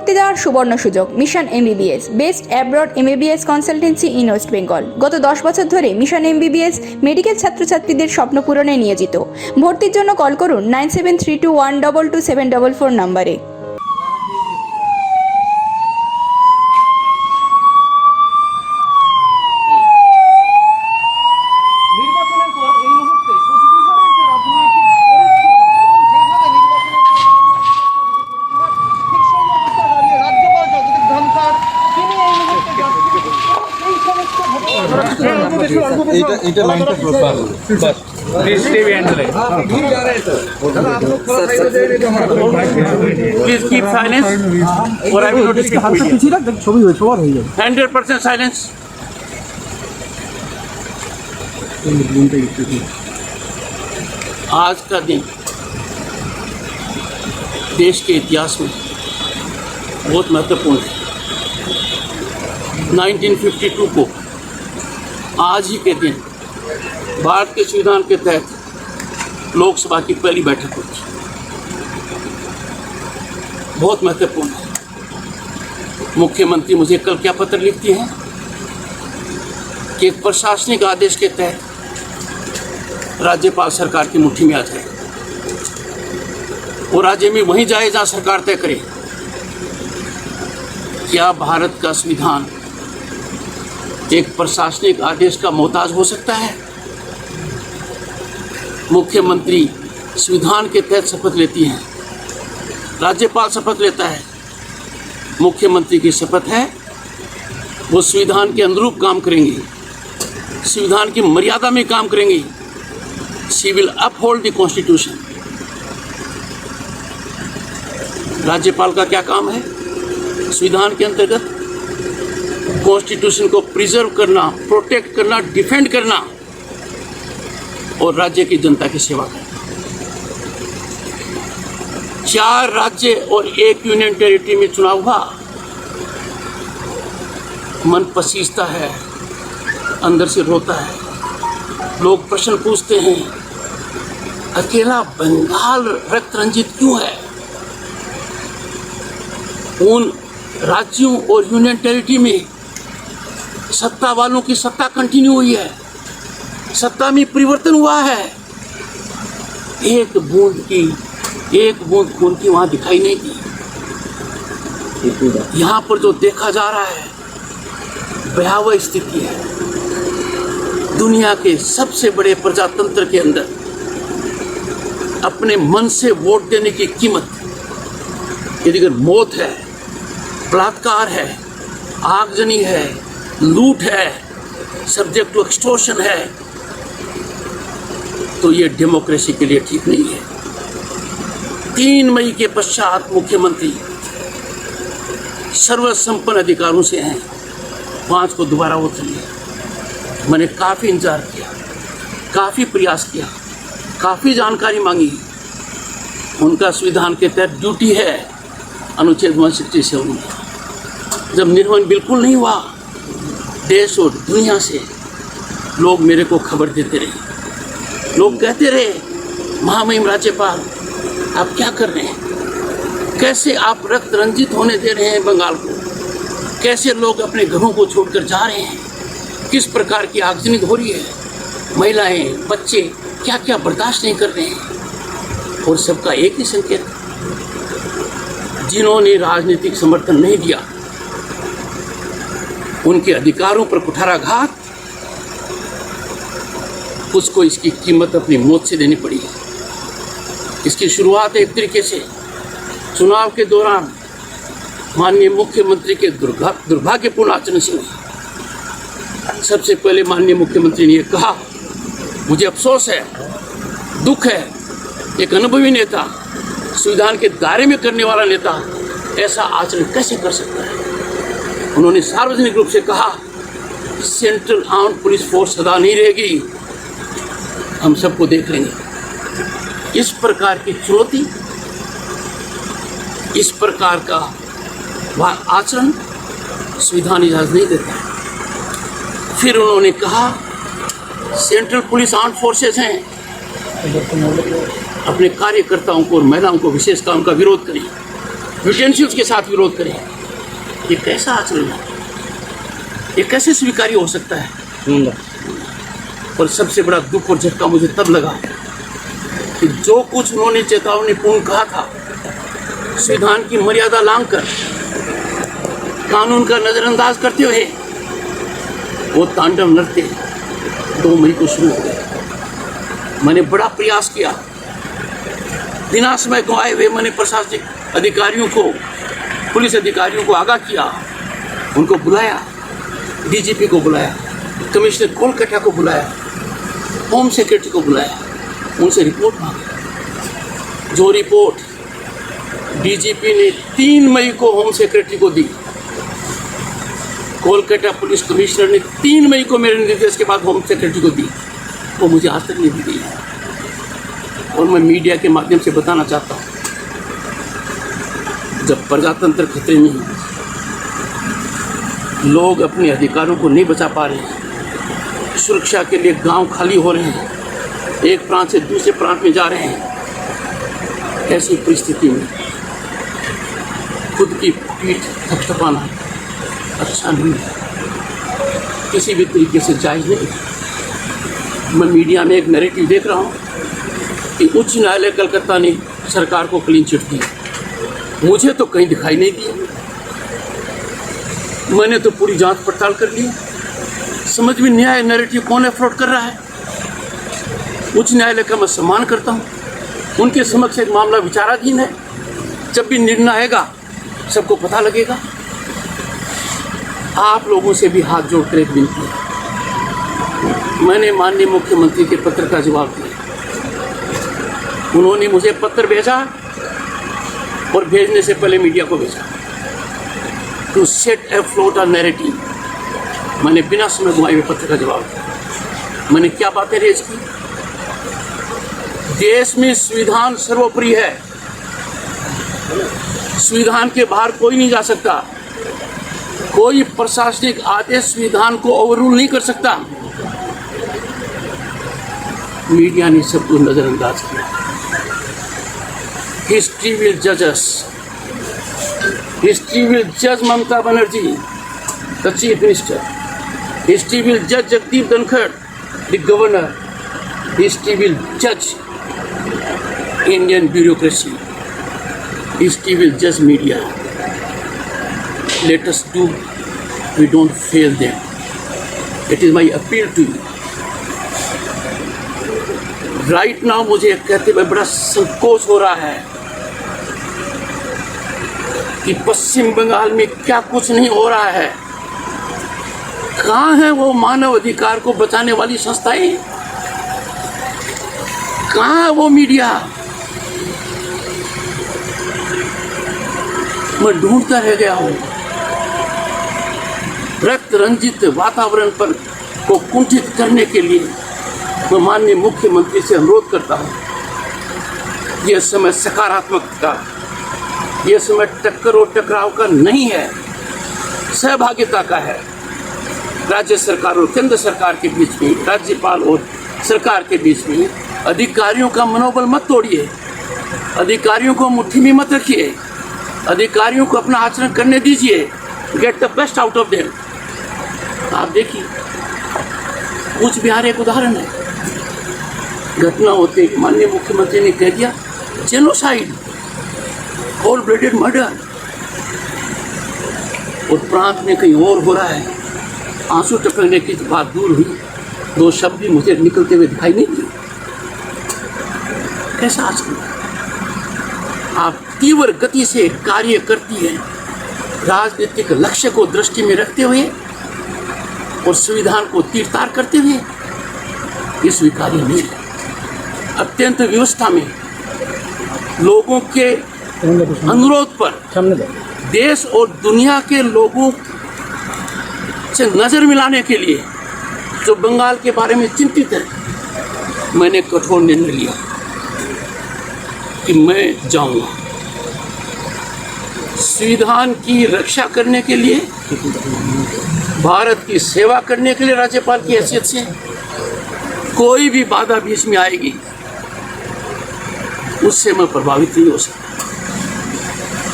ভর্তি দেওয়ার সুবর্ণ সুযোগ। Mission MBBS, best abroad MBBS consultancy in West Bengal. গত 10 বছর ধরে মিশন এমবিবিএস মেডিকেল ছাত্রছাত্রীদের স্বপ্ন পূরণে নিয়োজিত। ভর্তির জন্য কল করুন 9732122744 নম্বরে। এটা লাইনটা বাস please stay behind the line please keep silence और आई विल नोटिस की पीछे रख ছবি হয়ে সবার হয়ে যাবে 100% साइलेंस। आज का दिन देश के इतिहास में बहुत महत्वपूर्ण है। 1952 को आज ही के दिन भारत के संविधान के तहत लोकसभा की पहली बैठक हुई थी। बहुत महत्वपूर्ण है। मुख्यमंत्री मुझे कल क्या पत्र लिखती हैं कि एक प्रशासनिक आदेश के तहत राज्यपाल सरकार की मुट्ठी में आ जाए और राज्य में वहीं जाए जहाँ सरकार तय करे। क्या भारत का संविधान एक प्रशासनिक आदेश का मोहताज हो सकता है? मुख्यमंत्री संविधान के तहत शपथ लेती हैं, राज्यपाल शपथ लेता है। मुख्यमंत्री की शपथ है वो संविधान के अनुरूप काम करेंगे, संविधान की मर्यादा में काम करेंगे। She will uphold the constitution. राज्यपाल का क्या काम है? संविधान के अंतर्गत कॉन्स्टिट्यूशन को प्रिजर्व करना, प्रोटेक्ट करना, डिफेंड करना और राज्य की जनता की सेवा करना। 4 राज्य और 1 यूनियन टेरिटरी में चुनाव हुआ। मन पसीजता है, अंदर से रोता है। लोग प्रश्न पूछते हैं अकेला बंगाल रक्त रंजित क्यों है? उन राज्यों और यूनियन टेरिटरी में सत्ता वालों की सत्ता कंटिन्यू हुई है, सत्ता में परिवर्तन हुआ है। एक बूंद खून की वहां दिखाई नहीं दी। यहाँ पर जो देखा जा रहा है भयावह स्थिति है। दुनिया के सबसे बड़े प्रजातंत्र के अंदर अपने मन से वोट देने की कीमत, यदि अगर मौत है, बलात्कार है, आगजनी है, लूट है, सब्जेक्ट टू एक्सटॉर्शन है, तो ये डेमोक्रेसी के लिए ठीक नहीं है। 3 मई के पश्चात मुख्यमंत्री सर्वसंपन्न अधिकारों से हैं, 5 को दोबारा उतरिए। मैंने काफ़ी इंतजार किया, काफ़ी प्रयास किया, काफ़ी जानकारी मांगी। उनका संविधान के तहत ड्यूटी है अनुच्छेद 167 में। जब निर्वहन बिल्कुल नहीं हुआ, देश और दुनिया से लोग मेरे को खबर देते रहे। लोग कहते रहे महामहिम राज्यपाल आप क्या कर रहे हैं? कैसे आप रक्त रंजित होने दे रहे हैं बंगाल को? कैसे लोग अपने घरों को छोड़कर जा रहे हैं? किस प्रकार की आगजनी हो रही है? महिलाएं, बच्चे क्या क्या बर्दाश्त नहीं कर रहे हैं? और सबका एक ही संकेत, जिन्होंने राजनीतिक समर्थन नहीं दिया उनके अधिकारों पर कुठाराघात, उसको इसकी कीमत अपनी मौत से देनी पड़ी। इसकी शुरुआत एक तरीके से चुनाव के दौरान माननीय मुख्यमंत्री के दुर्भाग्यपूर्ण आचरण से हुई। सबसे पहले माननीय मुख्यमंत्री ने कहा मुझे अफसोस है, दुख है, एक अनुभवी नेता, संविधान के दायरे में करने वाला नेता ऐसा आचरण कैसे कर सकता है। उन्होंने सार्वजनिक रूप से कहा सेंट्रल आर्म्ड पुलिस फोर्स सदा नहीं रहेगी, हम सबको देख लेंगे। इस प्रकार की चुनौती, इस प्रकार का आचरण संविधान इजाज़त नहीं देता है। फिर उन्होंने कहा सेंट्रल पुलिस आर्म्ड फोर्सेस हैं, अपने कार्यकर्ताओं को और महिलाओं को विशेष काम का विरोध करें। यूटेंसिल्स के साथ विरोध करें। ये कैसा आचरण है? ये कैसे स्वीकार्य हो सकता है? और सबसे बड़ा दुख और झटका मुझे तब लगा कि जो कुछ उन्होंने चेतावनीपूर्ण कहा था, संविधान की मर्यादा लांघकर, कानून का नजरअंदाज करते हुए वो तांडव नृत्य 2 मई को शुरू हो गया। मैंने बड़ा प्रयास किया, बिना समय गंवाए हुए मैंने प्रशासनिक अधिकारियों को, पुलिस अधिकारियों को आगाह किया, उनको बुलाया, डीजीपी को बुलाया, कमिश्नर कोलकाता को बुलाया, होम सेक्रेटरी को बुलाया, उनसे रिपोर्ट मांगी। जो रिपोर्ट डीजीपी ने 3 मई को होम सेक्रेटरी को दी, कोलकाता पुलिस कमिश्नर ने 3 मई को मेरे निर्देश के बाद होम सेक्रेटरी को दी, वो मुझे आज तक नहीं दी गई। और मैं मीडिया के माध्यम से बताना चाहता हूँ, जब प्रजातंत्र खतरे में है, लोग अपने अधिकारों को नहीं बचा पा रहे हैं, सुरक्षा के लिए गांव खाली हो रहे हैं, एक प्रांत से दूसरे प्रांत में जा रहे हैं, ऐसी परिस्थिति में खुद की पीठ थपथपाना अच्छा नहीं है, किसी भी तरीके से जायज़ नहीं। मैं मीडिया में एक नैरेटिव देख रहा हूँ कि उच्च न्यायालय कलकत्ता ने सरकार को क्लीन चिट दी, मुझे तो कहीं दिखाई नहीं दिया। मैंने तो पूरी जांच पड़ताल कर ली, समझ में नहीं आया नैरेटिव कौन अफोर्ड कर रहा है। उच्च न्यायालय का मैं सम्मान करता हूँ, उनके समक्ष एक मामला विचाराधीन है, जब भी निर्णय आएगा सबको पता लगेगा। आप लोगों से भी हाथ जोड़कर एक विनती है, मैंने माननीय मुख्यमंत्री के पत्र का जवाब दिया, उन्होंने मुझे पत्र भेजा और भेजने से पहले मीडिया को भेजा to set afloat a narrative. मैंने बिना समय गंवाए हुए पत्र का जवाब दिया। मैंने क्या बातें रेज की? देश में संविधान सर्वोपरि है, संविधान के बाहर कोई नहीं जा सकता, कोई प्रशासनिक आदेश संविधान को ओवररूल नहीं कर सकता। मीडिया ने सबको नजरअंदाज किया। हिस्ट्री विल जज अस, हिस्ट्री विल जज Mamata Banerjee the chief minister, history will जज Jagdeep Dhankhar the governor, history will जज Indian bureaucracy, history will judge media. Let us do, we don't fail them. It is my appeal to you. Right now मुझे कहते हुए बड़ा संकोच हो रहा है कि पश्चिम बंगाल में क्या कुछ नहीं हो रहा है। कहाँ है वो मानव अधिकार को बचाने वाली संस्थाएं? कहाँ है वो मीडिया? मैं ढूंढता रह गया हूँ। रक्त रंजित वातावरण पर को कुंठित करने के लिए मैं माननीय मुख्यमंत्री से अनुरोध करता हूँ। यह समय सकारात्मकता, यह समय टक्कर और टकराव का नहीं है, सहभागिता का है। राज्य सरकार और केंद्र सरकार के बीच में, राज्यपाल और सरकार के बीच में अधिकारियों का मनोबल मत तोड़िए, अधिकारियों को मुट्ठी में मत रखिए, अधिकारियों को अपना आचरण करने दीजिए। Get the best out of them. आप देखिए, कूच बिहार एक उदाहरण है। घटना होते माननीय मुख्यमंत्री ने कह दिया जेनोसाइड, कोल्ड ब्लडेड मर्डर, और प्रांत में कहीं और हो रहा है। आंसू टपकने की बात दूर हुई, 2 शब्द भी मुझे निकलते हुए दिखाई नहीं दिए। कैसा आचरण? आप तीव्र गति से कार्य करती है, राजनीतिक लक्ष्य को दृष्टि में रखते हुए और संविधान को तीर-तार करते हुए। ये स्वीकार्य नहीं है। अत्यंत व्यवस्था में लोगों के अनुरोध पर देश और दुनिया के लोगों से नजर मिलाने के लिए जो बंगाल के बारे में चिंतित है, मैंने कठोर निर्णय लिया कि मैं जाऊंगा। संविधान की रक्षा करने के लिए, भारत की सेवा करने के लिए राज्यपाल की हैसियत से कोई भी बाधा बीच में आएगी, उससे मैं प्रभावित नहीं हो सकता।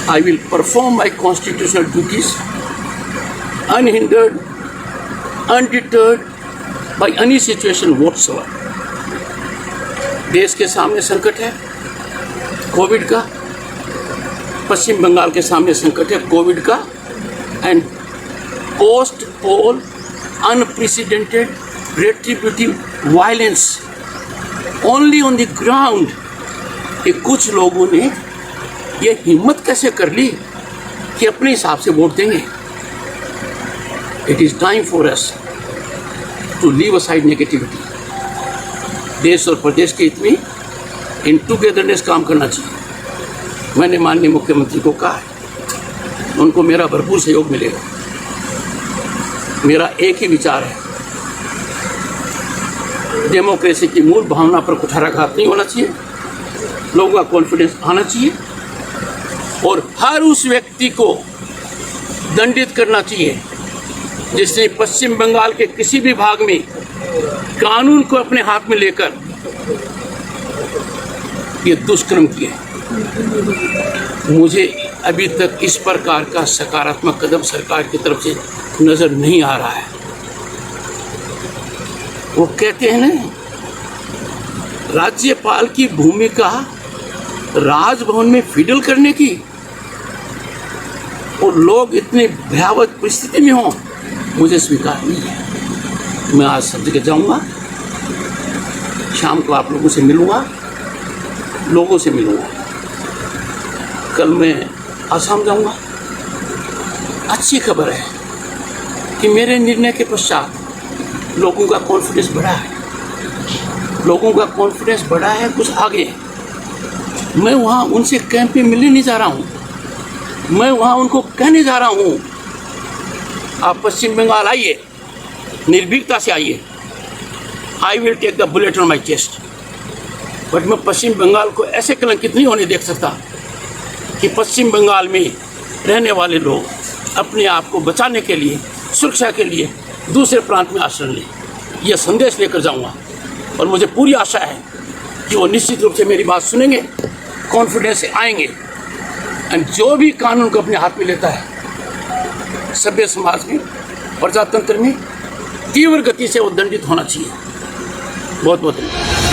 I will perform my constitutional duties unhindered, undeterred by any situation whatsoever. देश के सामने संकट है कोविड का, पश्चिम बंगाल के सामने संकट है कोविड का, and post pole unprecedented retributive violence only on the ground. कि कुछ लोगों ने ये हिम्मत कैसे कर ली कि अपने हिसाब से वोट देंगे. It is time for us to leave aside negativity. देश और प्रदेश के हित में इन टुगेदरनेस काम करना चाहिए. मैंने माननीय मुख्यमंत्री को कहा है, उनको मेरा भरपूर सहयोग मिलेगा. मेरा एक ही विचार है, डेमोक्रेसी की मूल भावना पर कुठाराघात नहीं होना चाहिए, लोगों का कॉन्फिडेंस आना चाहिए और हर उस व्यक्ति को दंडित करना चाहिए जिसने पश्चिम बंगाल के किसी भी भाग में कानून को अपने हाथ में लेकर ये दुष्कर्म किए. मुझे अभी तक इस प्रकार का सकारात्मक कदम सरकार की तरफ से नजर नहीं आ रहा है. वो कहते हैं ना, राज्यपाल की भूमिका राजभवन में फिडल करने की, और लोग इतनी भयावह परिस्थिति में हों, मुझे स्वीकार नहीं है. मैं आज सब जगह जाऊंगा, शाम को आप लोगों से मिलूंगा, लोगों से मिलूंगा. कल मैं आसाम जाऊंगा. अच्छी खबर है कि मेरे निर्णय के पश्चात लोगों का कॉन्फिडेंस बढ़ा है, लोगों का कॉन्फिडेंस बढ़ा है कुछ आगे. मैं वहाँ उनसे कैंप में मिलने नहीं जा रहा हूँ, मैं वहाँ उनको कहने जा रहा हूँ, आप पश्चिम बंगाल आइए, निर्भीकता से आइए. I will take the bullet on my chest. But मैं पश्चिम बंगाल को ऐसे कलंकित नहीं होने देख सकता कि पश्चिम बंगाल में रहने वाले लोग अपने आप को बचाने के लिए, सुरक्षा के लिए दूसरे प्रांत में आश्रय लें. यह संदेश लेकर जाऊंगा और मुझे पूरी आशा है कि वो निश्चित रूप से मेरी बात सुनेंगे, कॉन्फिडेंस से आएंगे. एंड जो भी कानून को अपने हाथ में लेता है, सभ्य समाज में, प्रजातंत्र में तीव्र गति से वो दंडित होना चाहिए. बहुत बहुत धन्यवाद.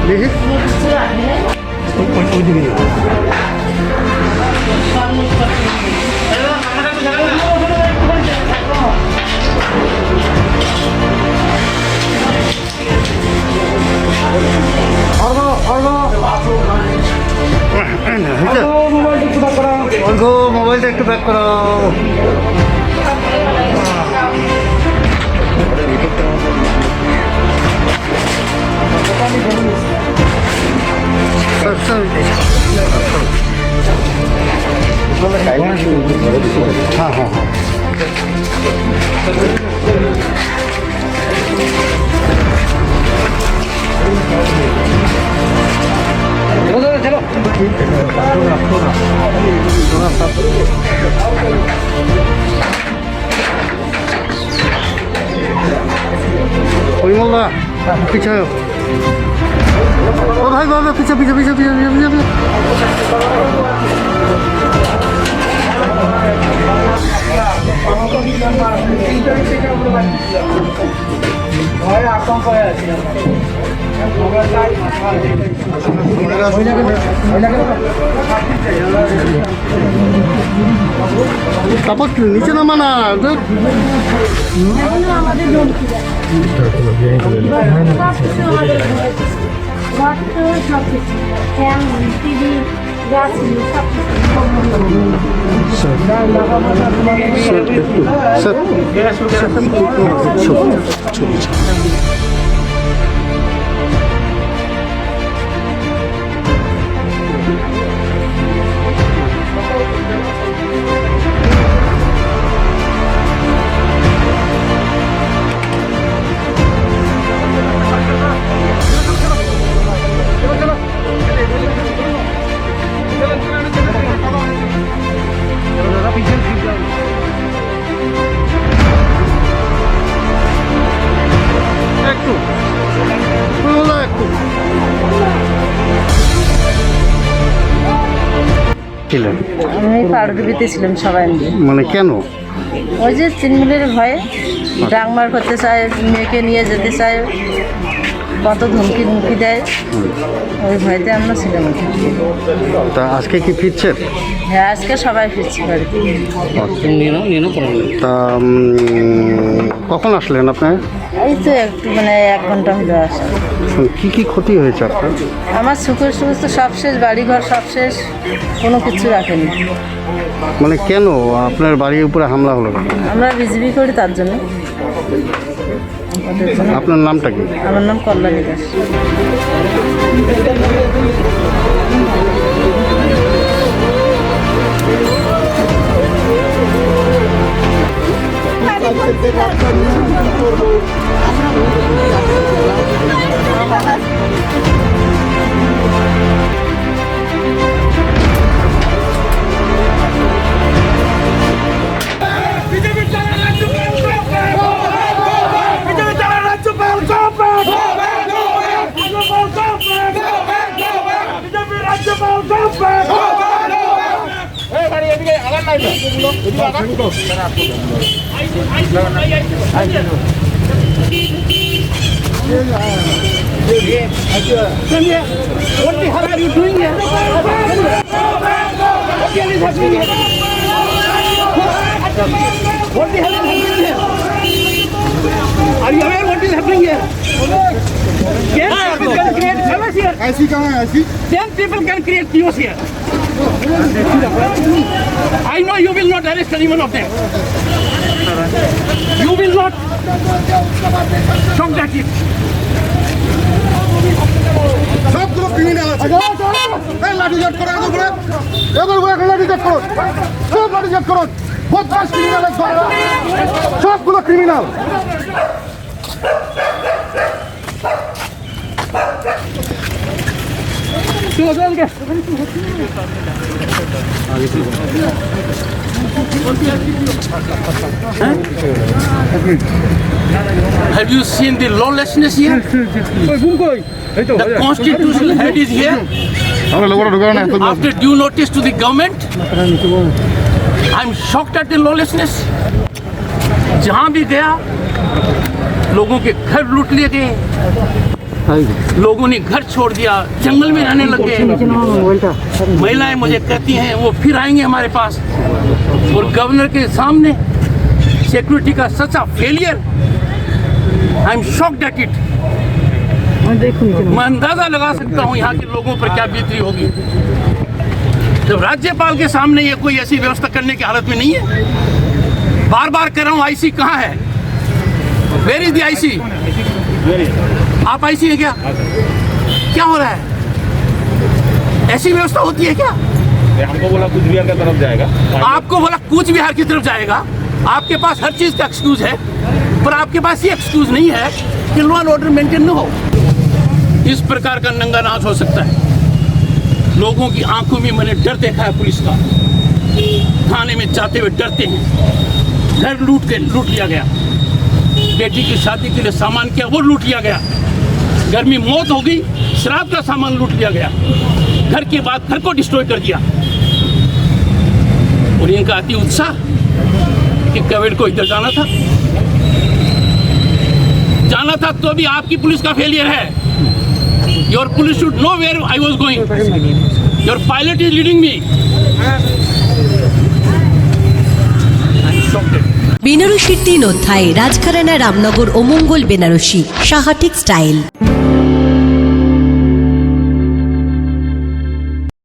দেখি ওইদিকে মোবাইলটা একটু ব্যাক করো। হ্যাঁ হ্যাঁ হ্যাঁ পরিমলদা পিছায় ও ভাই বাবা পিছা পিছা পিছা পিছা পিছা পিছা তারপর নিচে নামা না আমি পাউরুটিতে ছিলাম সবাই মিলে। মানে কেন? ওই যে তৃণমূলের ভয়ে ডাংমার করতে চায়, মেয়েকে নিয়ে যেতে চায়, কত ধমকি ধমকি দেয়, ওই ভয়তে আমরা ছিলাম। তা আজকে কি ফিরছেন? হ্যাঁ, আজকে সবাই ফিরছি বাড়িতে। তা কখন আসলেন আপনি? এই তো একটু মানে 1 ঘন্টা হলো আসা। কি কি ক্ষতি হয়েছে আপনার? আমার সুখের সুখ তো সব শেষ, বাড়িঘর সব শেষ, কোনো কিছু রাখেনি। মানে কেন আপনার বাড়ির উপরে হামলা হলো? আমরা বিজেপি করি তার জন্য। ওদের জন্য। আপনার নামটা কি? আমার নাম Kalyani Das. What the hell are you doing here? What the hell is happening here? What the hell is happening here? Are you aware what is happening here? 10 people can create chaos here. ऐसी कहाँ है ऐसी? 10 people can create chaos here. I know you will not arrest any one of them. You will not shock that it. সবগুলো criminal আছে। এই লাঠিচার্জ করো এদের উপরে, এদের উপরে একটা লাঠিচার্জ করো, সব লাঠিচার্জ করো। 50 ক্রিমিনালের দলরা, সবগুলো criminal. Have you seen the lawlessness here? The constitutional head is here. After due notice to the government, I'm shocked at the lawlessness. जहाँ भी गया लोगों के घर लूट लिए गए, लोगों ने घर छोड़ दिया, जंगल में रहने लग गए। महिलाएं मुझे कहती हैं वो फिर आएंगे हमारे पास। और गवर्नर के सामने सिक्योरिटी का सच्चा failure, I am shocked at it. मैं अंदाजा लगा सकता हूँ यहाँ के लोगों पर क्या बीती होगी जब राज्यपाल के सामने ये कोई ऐसी व्यवस्था करने की हालत में नहीं है। बार बार कह रहा हूँ, आईसी कहाँ है? Where is the IC? आप आईसी है क्या? क्या हो रहा है? ऐसी व्यवस्था होती है क्या? हमको बोला कूच बिहार की तरफ जाएगा। आपको बोला कूच बिहार की तरफ जाएगा। आपके पास हर चीज का एक्सक्यूज है, पर आपके पास ये एक्सक्यूज नहीं है कि लॉ एंड ऑर्डर मेंटेन न हो। इस प्रकार का नंगा नाच हो सकता है। लोगों की आंखों में मैंने डर देखा है पुलिस का। थाने में जाते हुए डरते हैं। घर लूट लिया गया। बेटी की शादी के लिए सामान किया, वो लूट लिया गया। घर में मौत हो गई, श्राद्ध का सामान लूट लिया गया। घर के बाद घर को डिस्ट्रॉय कर दिया। और इनका अति उत्साह कि कवेट को इधर जाना था तो भी आपकी पुलिस का फेलियर है। Your police should know where I was going. Your pilot is leading me. বেনারসির 3 অধ্যায়, রাজঘরানা, রামনগর ও মঙ্গল বেনারসি, সাহা টেক্সটাইল।